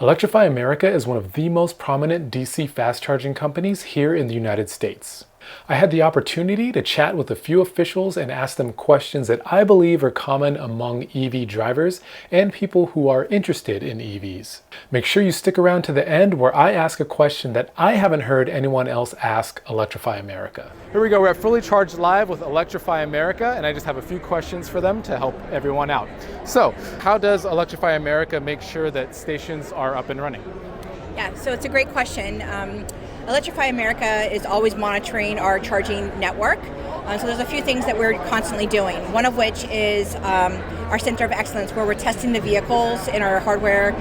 Electrify America is one of the most prominent DC fast charging companies here in the United States. I had the opportunity to chat with a few officials and ask them questions that I believe are common among EV drivers and people who are interested in EVs. Make sure you stick around to the end where I ask a question that I haven't heard anyone else ask Electrify America. Here we go, we're at Fully Charged Live with Electrify America, and I just have a few questions for them to help everyone out. So, how does Electrify America make sure that stations are up and running? Yeah, so it's a great question. Electrify America is always monitoring our charging network. So there's a few things that we're constantly doing. One of which is our Center of Excellence, where we're testing the vehicles in our hardware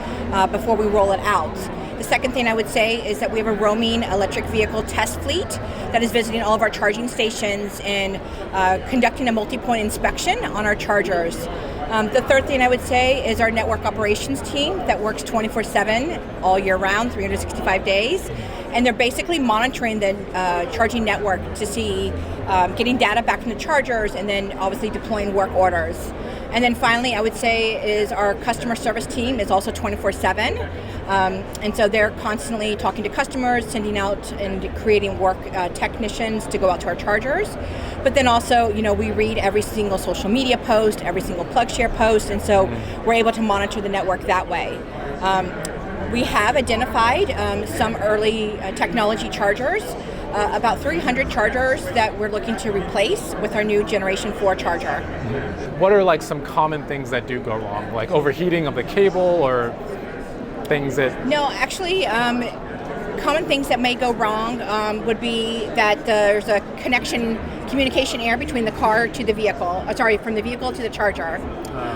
before we roll it out. The second thing I would say is that we have a roaming electric vehicle test fleet that is visiting all of our charging stations and conducting a multi-point inspection on our chargers. The third thing I would say is our network operations team that works 24/7 all year round, 365 days. And they're basically monitoring the charging network to see, getting data back from the chargers and then obviously deploying work orders. And then finally, I would say is our customer service team is also 24/7. And so they're constantly talking to customers, sending out and creating work technicians to go out to our chargers. But then also, we read every single social media post, every single plug share post, and so we're able to monitor the network that way. We have identified some early technology chargers, about 300 chargers that we're looking to replace with our new Generation 4 charger. What are some common things that do go wrong, like overheating of the cable or things that... No, actually, common things that may go wrong would be that there's a communication error between the car to the vehicle, from the vehicle to the charger.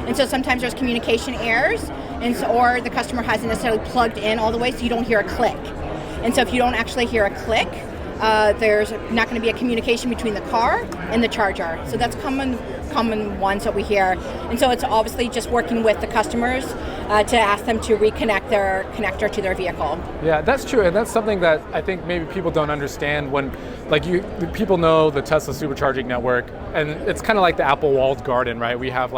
And so sometimes there's communication errors, or the customer hasn't necessarily plugged in all the way, so you don't hear a click. And so if you don't actually hear a click, there's not going to be a communication between the car and the charger. So that's common ones that we hear. And so it's obviously just working with the customers to ask them to reconnect their connector to their vehicle. Yeah, that's true, and that's something that I think maybe people don't understand when, people know the Tesla supercharging network, and it's kind of like the Apple walled garden, right? We have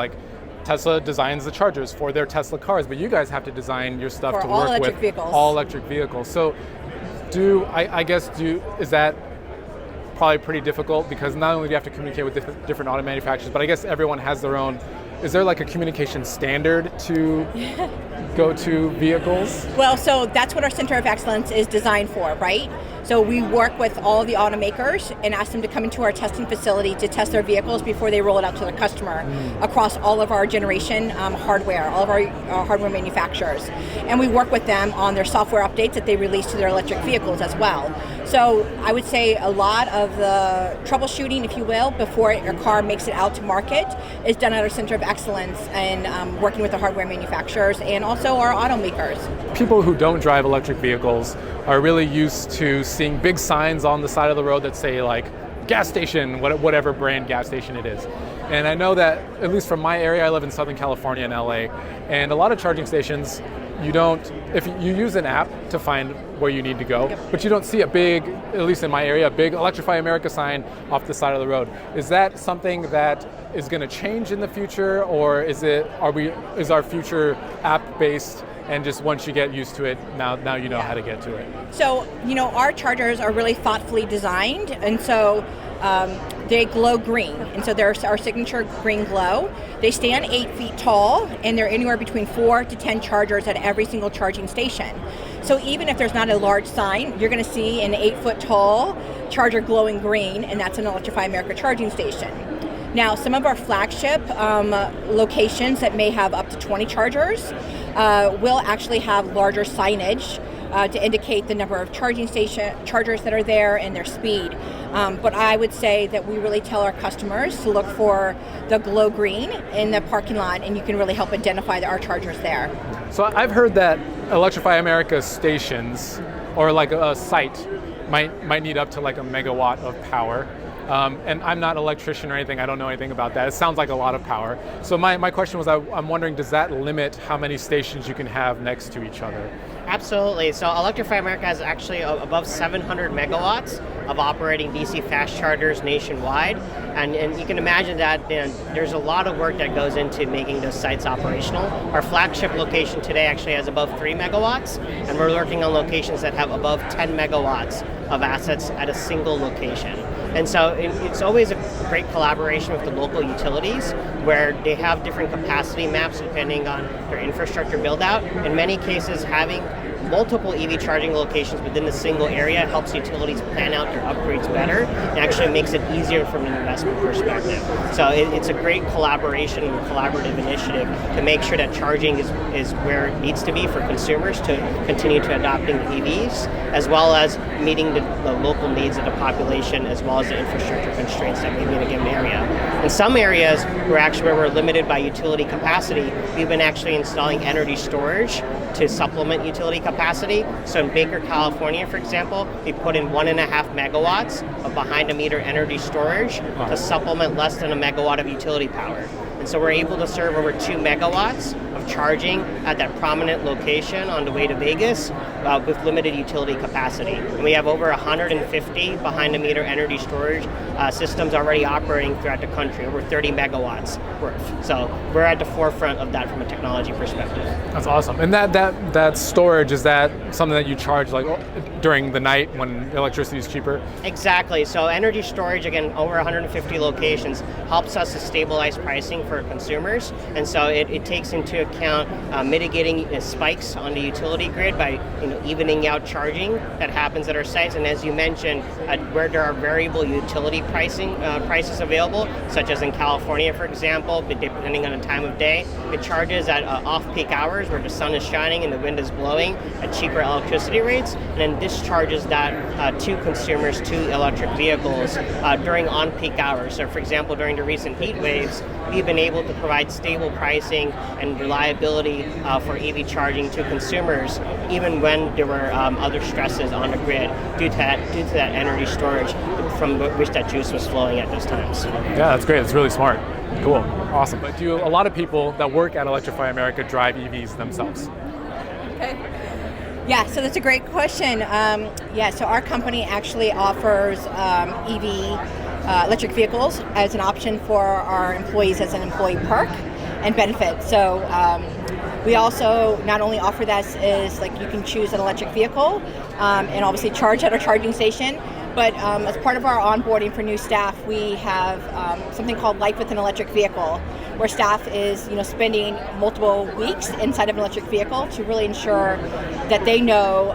Tesla designs the chargers for their Tesla cars, but you guys have to design your stuff to work with all electric vehicles. So is that probably pretty difficult, because not only do you have to communicate with different auto manufacturers, but I guess everyone has their own. Is there a communication standard to go to vehicles? Well, so that's what our Center of Excellence is designed for, right? So we work with all the automakers and ask them to come into our testing facility to test their vehicles before they roll it out to the customer across all of our generation hardware, all of our hardware manufacturers. And we work with them on their software updates that they release to their electric vehicles as well. So I would say a lot of the troubleshooting, if you will, before your car makes it out to market is done at our Center of Excellence and working with the hardware manufacturers and also our automakers. People who don't drive electric vehicles are really used to seeing big signs on the side of the road that say gas station, whatever brand gas station it is. And I know that, at least from my area, I live in Southern California in LA, and a lot of charging stations, if you use an app to find where you need to go, but you don't see at least in my area, a big Electrify America sign off the side of the road. Is that something that is going to change in the future, or is our future app-based, and just once you get used to it, now you know how to get to it? So, our chargers are really thoughtfully designed, and so they glow green, and so there's our signature green glow. They stand 8 feet tall, and they're anywhere between 4 to 10 chargers at every single charging station. So even if there's not a large sign, you're going to see an 8-foot tall charger glowing green, and that's an Electrify America charging station. Now, some of our flagship locations that may have up to 20 chargers will actually have larger signage to indicate the number of chargers that are there and their speed. But I would say that we really tell our customers to look for the glow green in the parking lot, and you can really help identify our chargers there. So I've heard that Electrify America stations, or a site, might need up to a megawatt of power. And I'm not an electrician or anything, I don't know anything about that. It sounds like a lot of power. So my question was, I'm wondering, does that limit how many stations you can have next to each other? Absolutely. So Electrify America has actually above 700 megawatts of operating DC fast chargers nationwide. And you can imagine that there's a lot of work that goes into making those sites operational. Our flagship location today actually has above 3 megawatts, and we're working on locations that have above 10 megawatts of assets at a single location. And so it's always a great collaboration with the local utilities where they have different capacity maps depending on their infrastructure build out. In many cases, having multiple EV charging locations within the single area helps utilities plan out their upgrades better and actually makes it easier from an investment perspective. So it's a great collaboration and collaborative initiative to make sure that charging is where it needs to be for consumers to continue to adopting EVs, as well as meeting the local needs of the population, as well as the infrastructure constraints that may be in a given area. In some areas where we're limited by utility capacity, we've been actually installing energy storage to supplement utility capacity. So in Baker, California, for example, we put in 1.5 megawatts of behind-the-meter energy storage to supplement less than a megawatt of utility power. And so we're able to serve over 2 megawatts of charging at that prominent location on the way to Vegas with limited utility capacity. And we have over 150 behind-the-meter energy storage systems already operating throughout the country, over 30 megawatts worth. So we're at the forefront of that from a technology perspective. That's awesome. And that storage, is that something that you charge like during the night when electricity is cheaper? Exactly. So energy storage, again, over 150 locations, helps us to stabilize pricing for consumers. And so it takes into account mitigating spikes on the utility grid by evening out charging that happens at our sites. And as you mentioned, where there are variable utility prices available, such as in California, for example, depending on the time of day, it charges at off-peak hours where the sun is shining and the wind is blowing at cheaper electricity rates, and then discharges that to consumers, to electric vehicles during on-peak hours. So for example, during the recent heat waves, we've been able to provide stable pricing and reliability for EV charging to consumers, even when there were other stresses on the grid due to that energy storage from which that juice was flowing at those times. Yeah, that's great. It's really smart. Cool. Awesome. But do a lot of people that work at Electrify America drive EVs themselves? Okay. Yeah, so that's a great question. So our company actually offers EV electric vehicles as an option for our employees as an employee perk and benefit. So we also not only offer that as like you can choose an electric vehicle and obviously charge at our charging station, but as part of our onboarding for new staff, we have something called Life with an Electric Vehicle, where staff is spending multiple weeks inside of an electric vehicle to really ensure that they know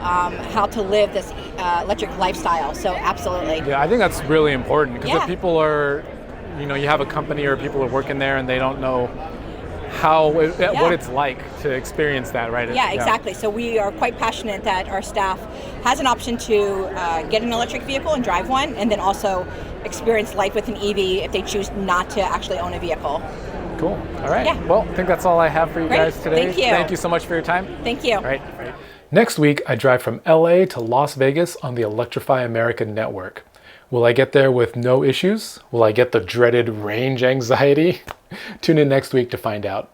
how to live this electric lifestyle. So absolutely. Yeah, I think that's really important because if people are, you have a company or people are working there and they don't know what it's like to experience that, right? Yeah, exactly. So we are quite passionate that our staff has an option to get an electric vehicle and drive one, and then also experience life with an EV if they choose not to actually own a vehicle. Cool. All right. Yeah. Well, I think that's all I have for you guys today. Thank you. Thank you so much for your time. Thank you. All right. Next week, I drive from LA to Las Vegas on the Electrify America network. Will I get there with no issues? Will I get the dreaded range anxiety? Tune in next week to find out.